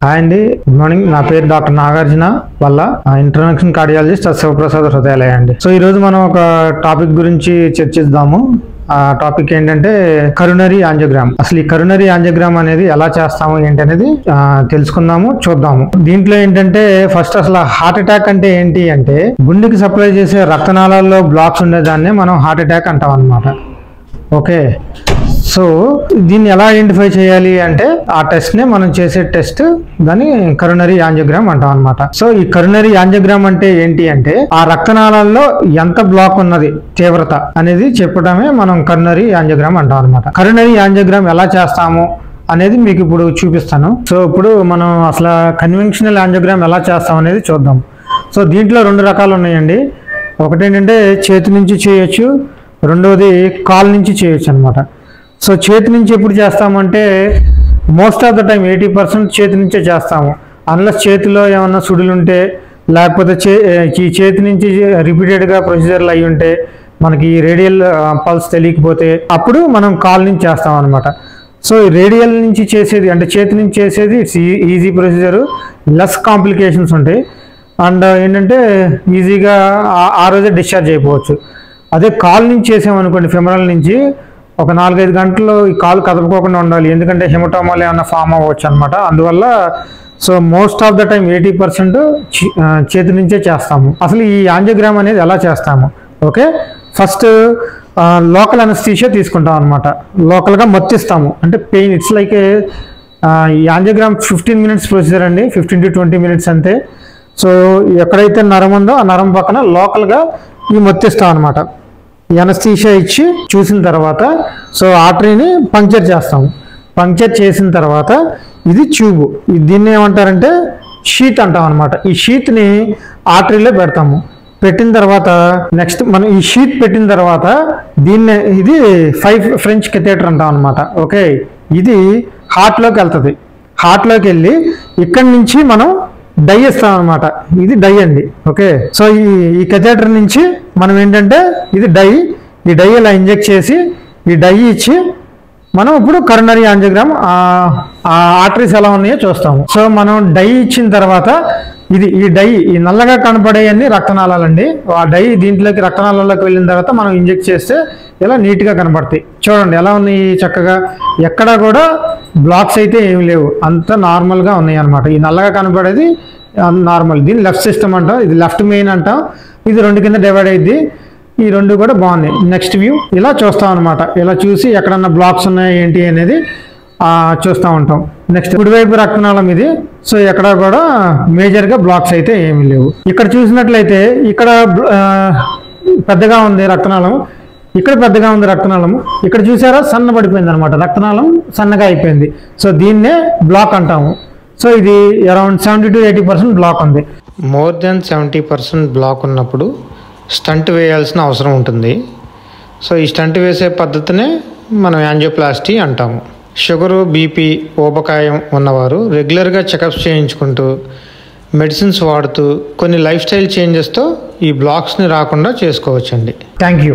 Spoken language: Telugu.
హాయ్ అండి, గుడ్ మార్నింగ్. నా పేరు డాక్టర్ నాగార్జున వల్ల ఇంటర్నేషనల్ కార్డియాలజిస్ట్ శివప్రసాద్ హృదయాలయ అండి. సో ఈ రోజు మనం ఒక టాపిక్ గురించి చర్చిద్దాము. ఆ టాపిక్ ఏంటంటే కరోనరీ యాంజియోగ్రామ్. అసలు ఈ కరోనరీ యాంజియోగ్రామ్ అనేది ఎలా చేస్తాము ఏంటి అనేది తెలుసుకుందాము, చూద్దాము. దీంట్లో ఏంటంటే ఫస్ట్ అసలు హార్ట్ అటాక్ అంటే ఏంటి అంటే గుండెకి సప్లై చేసే రక్తనాళాల్లో బ్లాక్స్ ఉండేదాన్నే మనం హార్ట్ అటాక్ అంటాం అన్నమాట. ఓకే, సో దీన్ని ఎలా ఐడెంటిఫై చేయాలి అంటే ఆ టెస్ట్ నే మనం చేసే టెస్ట్ దాన్ని కరోనరీ యాంజియోగ్రామ్ అంటాం అనమాట. సో ఈ కరోనరీ యాంజియోగ్రామ్ అంటే ఏంటి అంటే ఆ రక్తనాళాల్లో ఎంత బ్లాక్ ఉన్నది, తీవ్రత అనేది చెప్పడమే మనం కరోనరీ యాంజియోగ్రామ్ అంటాం అనమాట. కరోనరీ యాంజియోగ్రామ్ ఎలా చేస్తాము అనేది మీకు ఇప్పుడు చూపిస్తాను. సో ఇప్పుడు మనం అసలు కన్వెన్షనల్ యాంజియోగ్రామ్ ఎలా చేస్తాం అనేది చూద్దాం. సో దీంట్లో రెండు రకాలు ఉన్నాయండి. ఒకటి ఏంటంటే చేతి నుంచి చేయొచ్చు, రెండవది కాల్ నుంచి చేయొచ్చు అనమాట. సో చేతి నుంచి ఎప్పుడు చేస్తామంటే మోస్ట్ ఆఫ్ ద టైం 80% చేతి నుంచే చేస్తాము. అన్లెస్ చేతిలో ఏమన్నా సుడులు ఉంటే, లేకపోతే ఈ చేతి నుంచి రిపీటెడ్గా ప్రొసీజర్లు అయి ఉంటే, మనకి రేడియల్ పల్స్ తెలియకపోతే అప్పుడు మనం కాల్ నుంచి చేస్తాం అనమాట. సో రేడియల్ నుంచి చేసేది అంటే చేతి నుంచి చేసేది it's easy procedure, less complications ఉంటాయి అండ్ ఏంటంటే ఈజీగా ఆ రోజే డిశ్చార్జ్ అయిపోవచ్చు. అదే కాల్ నుంచి చేసామనుకోండి, ఫెమరల్ నుంచి ఒక 4-5 గంటలు ఈ కాలు కదపకోకుండా ఉండాలి, ఎందుకంటే హెమటోమాలు ఏమన్నా ఫామ్ అవ్వచ్చు అనమాట. అందువల్ల so most of the time 80% చేతి నుంచే చేస్తాము. అసలు ఈ యాంజియోగ్రామ్ అనేది ఎలా చేస్తాము? ఓకే, ఫస్ట్ లోకల్ అనస్థీషియా తీసుకుంటాం అనమాట. లోకల్గా మత్తిస్తాము, అంటే పెయిన్ ఇట్స్ లైక్ ఈ యాంజియోగ్రామ్ 15 minutes ప్రొసీజర్ అండి, 15 to 20 minutes అంతే. సో ఎక్కడైతే నరం ఉందో ఆ నరం పక్కన లోకల్గా ఈ మత్తిస్తాం అనమాట. ఎనస్థీషియా ఇచ్చి చూసిన తర్వాత సో ఆర్టరీని పంక్చర్ చేస్తాము. పంక్చర్ చేసిన తర్వాత ఇది ట్యూబ్, దీన్ని ఏమంటారంటే షీత్ అంటాం అనమాట. ఈ షీత్ని ఆర్టరీలో పెడతాము. పెట్టిన తర్వాత నెక్స్ట్ మనం ఈ షీత్ పెట్టిన తర్వాత దీన్ని ఇది 5 French కెథేటర్ అంటాం అనమాట. ఓకే, ఇది హార్ట్లోకి వెళ్తుంది. హార్ట్లోకి వెళ్ళి ఇక్కడి నుంచి మనం డై ఇస్తాం అనమాట. ఇది డై అండి. ఓకే, సో ఈ కెథేటర్ నుంచి మనం ఏంటంటే ఇది డై, ఈ డై ఇలా ఇంజెక్ట్ చేసి ఈ డై ఇచ్చి మనం ఇప్పుడు కరోనరీ యాంజియోగ్రామ్ ఆర్టరీస్ ఎలా ఉన్నాయో చూస్తాము. సో మనం డై ఇచ్చిన తర్వాత ఈ డై, ఈ నల్లగా కనపడే అన్ని రక్తనాళాలండి. ఆ డై దీంట్లోకి రక్తనాళాల్లోకి వెళ్ళిన తర్వాత మనం ఇంజెక్ట్ చేస్తే ఇలా నీట్గా కనపడతాయి. చూడండి ఎలా ఉన్నాయి చక్కగా, ఎక్కడా కూడా బ్లాక్స్ అయితే ఏమి లేవు, అంత నార్మల్గా ఉన్నాయి అనమాట. ఈ నల్లగా కనపడేది నార్మల్, దీన్ని లెఫ్ట్ సిస్టమ్ అంటాం, ఇది లెఫ్ట్ మెయిన్ అంటాం. ఇది 2 కింద డివైడ్ అయ్యింది. ఈ 2 కూడా బాగున్నాయి. నెక్స్ట్ వ్యూ ఇలా చూస్తాం అనమాట. ఇలా చూసి ఎక్కడన్నా బ్లాక్స్ ఉన్నాయి ఏంటి అనేది చూస్తూ ఉంటాం. నెక్స్ట్ కుడివైపు రక్తనాళం ఇది. సో ఎక్కడ కూడా మేజర్గా బ్లాక్స్ అయితే ఏమీ లేవు. ఇక్కడ చూసినట్లయితే ఇక్కడ పెద్దగా ఉంది రక్తనాళం, ఇక్కడ పెద్దగా ఉంది రక్తనాళము. ఇక్కడ చూసారా సన్నబడిపోయింది అనమాట, రక్తనాళం సన్నగా అయిపోయింది. సో దీన్నే బ్లాక్ అంటాము. సో ఇది అరౌండ్ 70 to 80% బ్లాక్ ఉంది. మోర్ దెన్ 70% బ్లాక్ ఉన్నప్పుడు స్టంట్ వేయాల్సిన అవసరం ఉంటుంది. సో ఈ స్టంట్ వేసే పద్ధతినే మనం యాంజియోప్లాస్టీ అంటాము. షుగరు, బీపీ, ఊబకాయం ఉన్నవారు రెగ్యులర్గా చెకప్స్ చేయించుకుంటూ మెడిసిన్స్ వాడుతూ కొన్ని లైఫ్ స్టైల్ చేంజెస్తో ఈ బ్లాక్స్ని రాకుండా చేసుకోవచ్చండి. Thank you.